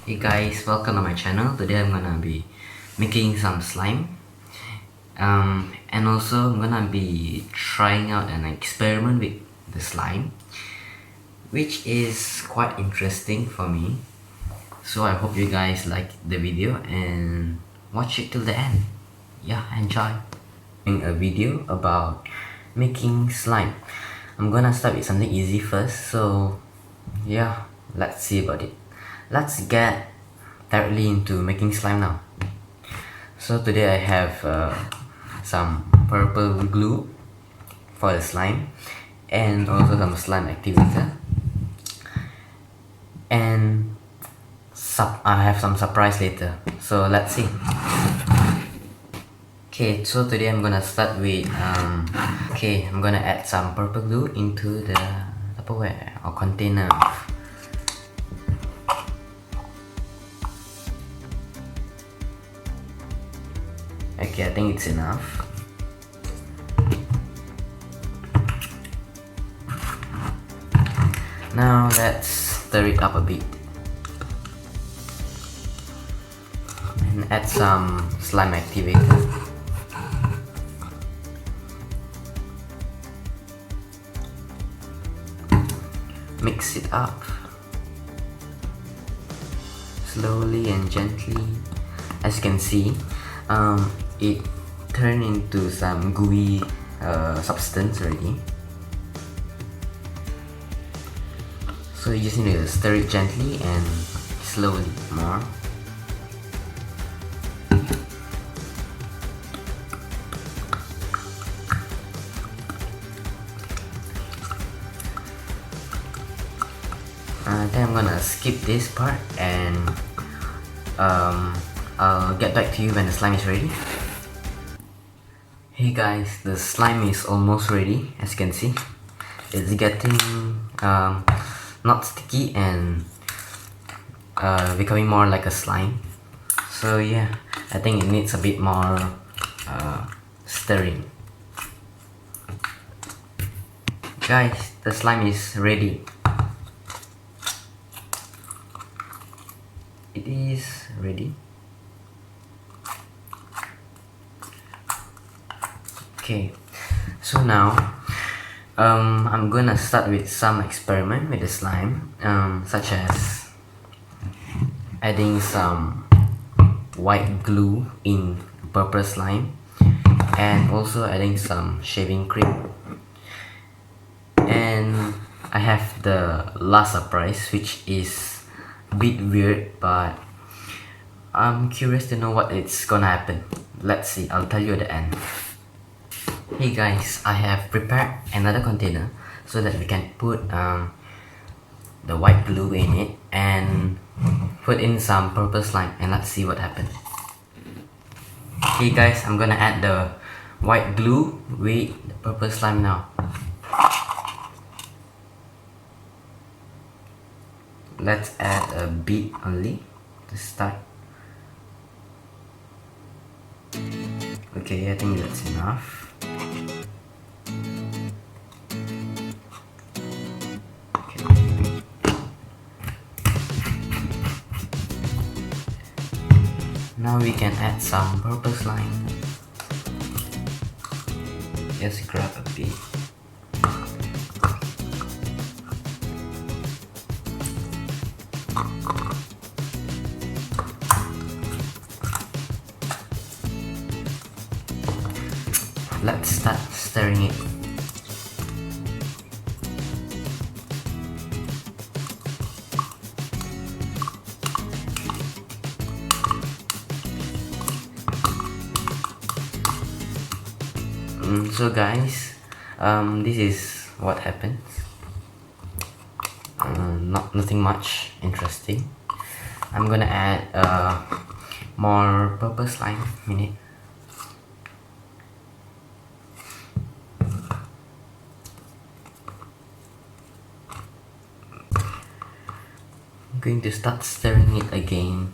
Hey guys, welcome to my channel. Today I'm gonna be making some slime. And also I'm gonna be trying out an experiment with the slime, which is quite interesting for me. So I hope you guys like the video and watch it till the end. Yeah, enjoy. In a video about making slime. I'm gonna start with something easy first. So yeah, let's see about it. Let's get directly into making slime now. So today I have some purple glue for the slime and also some slime activator, and I have some surprise later, so let's see. Okay, so today I'm gonna start with I'm gonna add some purple glue into the Tupperware or container. Okay, I think it's enough. Now let's stir it up a bit and add some slime activator. Mix it up slowly and gently. As you can see, it turned into some gooey substance already. So you just need to stir it gently and slowly more. Then I'm gonna skip this part and I'll get back to you when the slime is ready. Hey guys, the slime is almost ready. As you can see, it's getting not sticky and becoming more like a slime. So yeah, I think it needs a bit more stirring. Guys, the slime is ready. It is ready. Okay, so now I'm gonna start with some experiment with the slime, such as adding some white glue in purple slime and also adding some shaving cream. And I have the last surprise, which is a bit weird, but I'm curious to know what it's gonna happen. Let's see, I'll tell you at the end. Hey guys, I have prepared another container so that we can put the white glue in it and put in some purple slime, and let's see what happens. Okay guys, I'm gonna add the white glue with the purple slime now. Let's add a bit only to start. Okay, I think that's enough. Now we can add some purple slime. Just grab a bit. Let's start stirring it. So guys, this is what happens. Nothing much interesting. I'm gonna add more purple slime in it. I'm going to start stirring it again.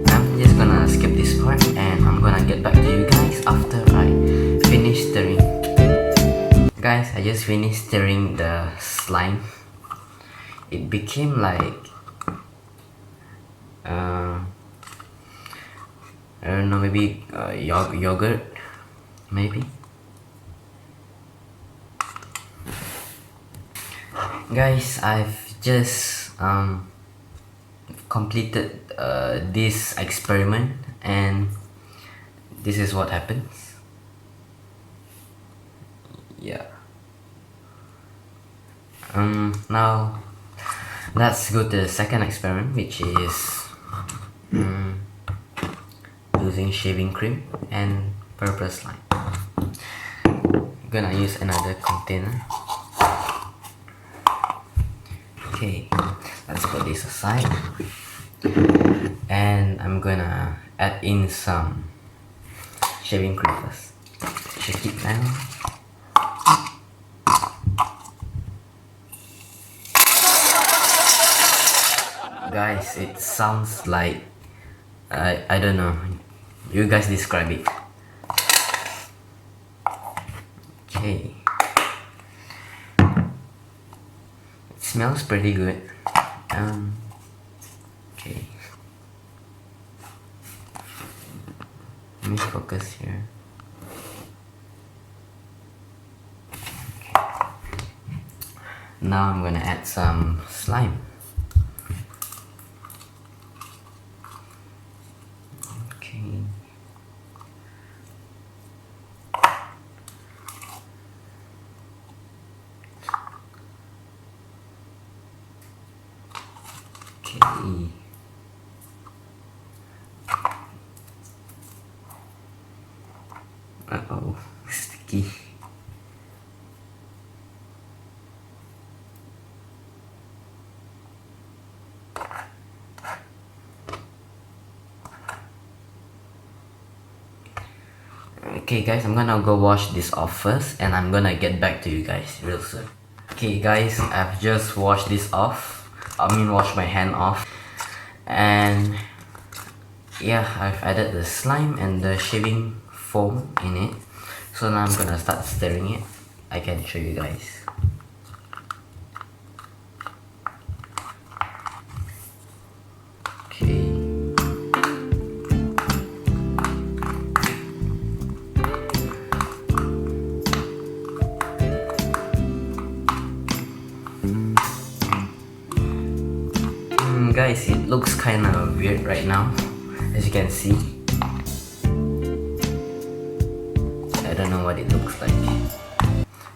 I'm just gonna skip this part and I'm just finished stirring the slime. It became like I don't know, maybe yogurt, maybe. Guys, I've just completed this experiment, and this is what happens. Yeah. Now let's go to the second experiment, which is using shaving cream and purple slime. I'm gonna use another container. Okay, let's put this aside, and I'm gonna add in some shaving cream first. Shake it down. Guys, it sounds like I don't know, you guys describe it. Okay, it smells pretty good. Okay, let me focus here. Okay. Now I'm gonna add some slime. Okay. Uh-oh, sticky. Okay guys, I'm gonna go wash this off first, and I'm gonna get back to you guys real soon. Okay guys, I've just washed this off. Wash my hand off, and yeah, I've added the slime and the shaving foam in it. So now I'm gonna start stirring it. I can show you guys. Okay. Guys, it looks kind of weird right now, as you can see. I don't know what it looks like,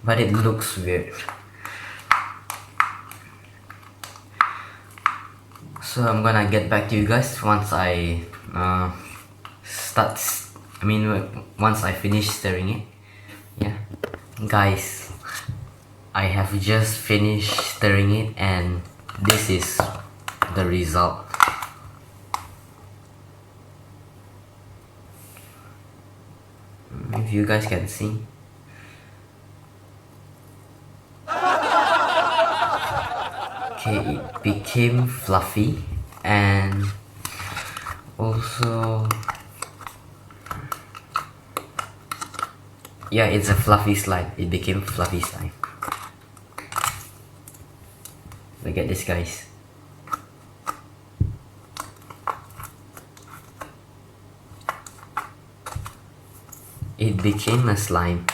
but it looks weird. So I'm gonna get back to you guys once I once I finish stirring it. Yeah, guys, I have just finished stirring it, and this is the result. If you guys can see. Okay, it became fluffy, and also yeah, it's a fluffy slime. It became fluffy slime. Look at this, guys. It became a slime.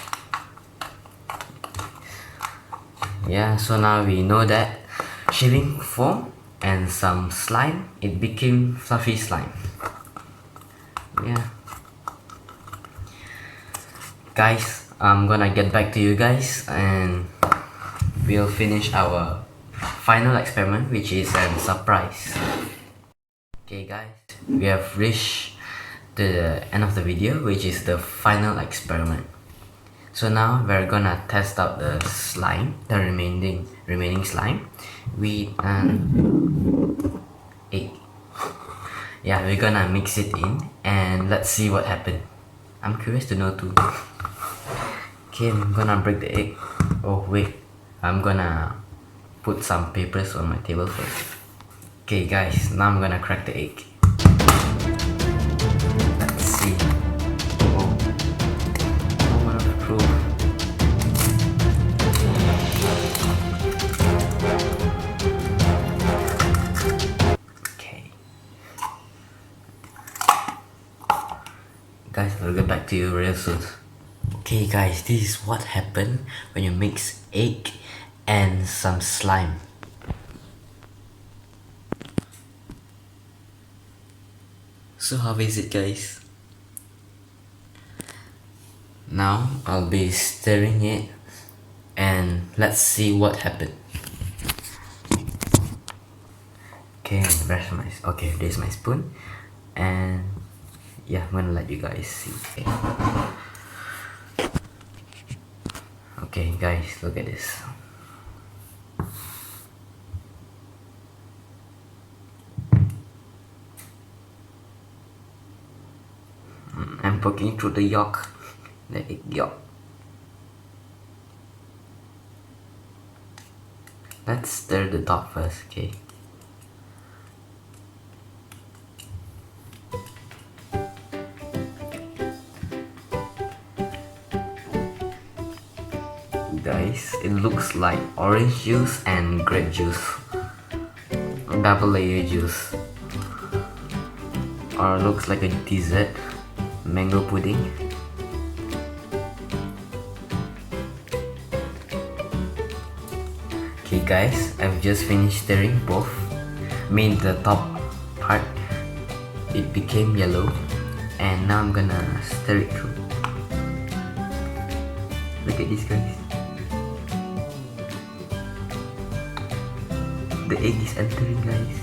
Yeah, so now we know that shaving foam and some slime, it became fluffy slime. Yeah, guys, I'm gonna get back to you guys, and we'll finish our final experiment, which is a surprise. Okay guys, we have reached the end of the video, which is the final experiment. So now we're gonna test out the slime, the remaining slime, with an egg. Yeah, we're gonna mix it in, and let's see what happened. I'm curious to know too. Okay, I'm gonna break the egg. Oh wait, I'm gonna put some papers on my table first. Okay guys, now I'm gonna crack the egg. Let's see. Oh, moment of truth. Guys, I'll get back to you real soon. Okay guys, this is what happened when you mix egg and some slime. So how is it guys? Now I'll be stirring it and let's see what happened. Okay, there's my spoon, and yeah, I'm gonna let you guys see. Okay guys, look at this. I'm poking through the yolk, the egg yolk. Let's stir the top first, okay? Guys, it looks like orange juice and grape juice, double layer juice, or looks like a dessert, mango pudding. Okay guys, I've just finished stirring both. Made the top part, it became yellow, and now I'm gonna stir it through. Look at this guys. The egg is entering guys.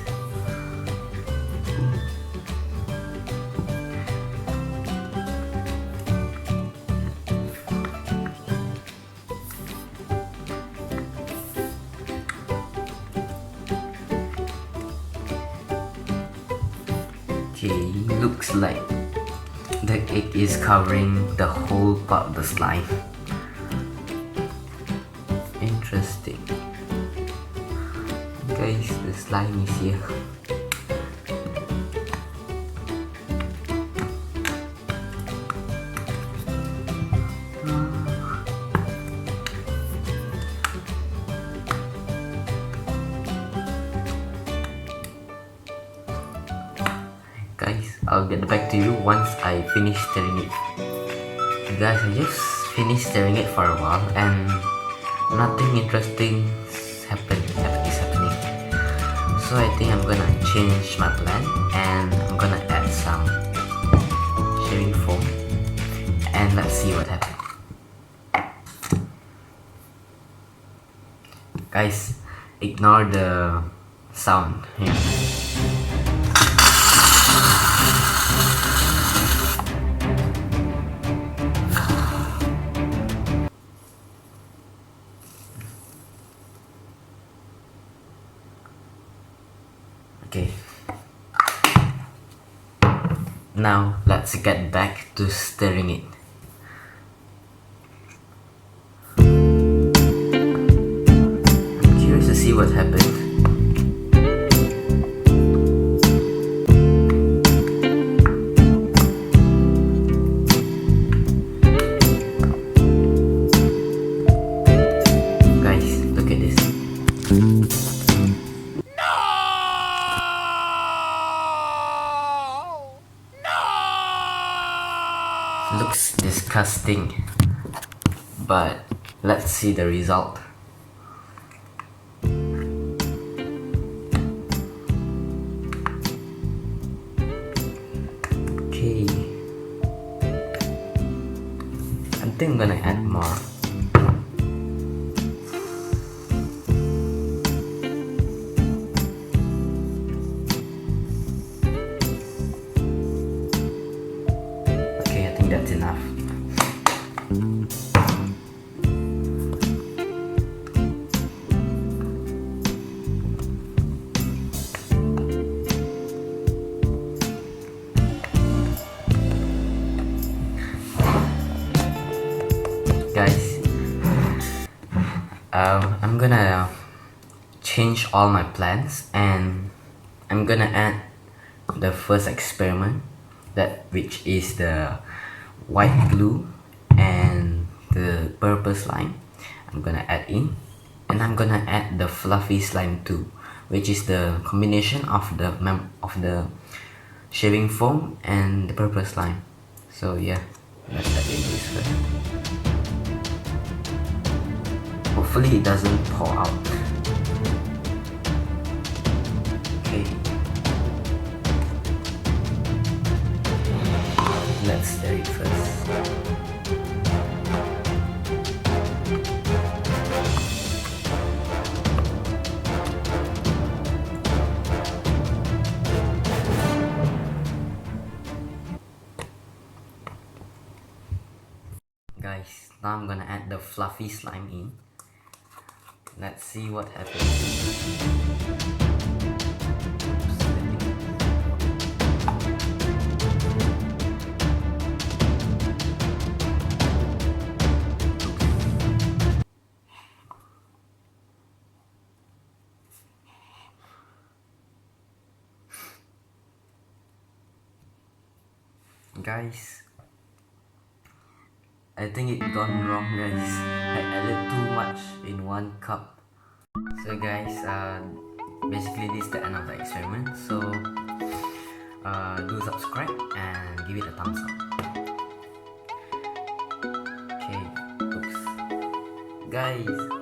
Okay, looks like the egg is covering the whole part of the slime. Interesting. Guys, the slime is here. Guys, I'll get back to you once I finish stirring it. Guys, I just finished stirring it for a while and nothing interesting is happening. So I think I'm gonna change my plan and I'm gonna add some shaving foam and let's see what happens. Guys, ignore the sound here. Okay, now let's get back to stirring it. I'm curious to see what happened. Guys, look at this. Looks disgusting, but let's see the result. Okay, I think I'm gonna add more. That's enough. Guys, I'm gonna change all my plans and I'm gonna add the first experiment, which is the white glue and the purple slime. I'm gonna add in, and I'm gonna add the fluffy slime too, which is the combination of the shaving foam and the purple slime. So yeah, let's add in this first. Hopefully it doesn't pour out. Okay. Let's stir it first. Guys, now I'm gonna add the fluffy slime in. Let's see what happens. Guys, I think it gone wrong, guys. I added too much in 1 cup. So guys, basically this is the end of the experiment. So do subscribe and give it a thumbs up. Okay, oops. Guys,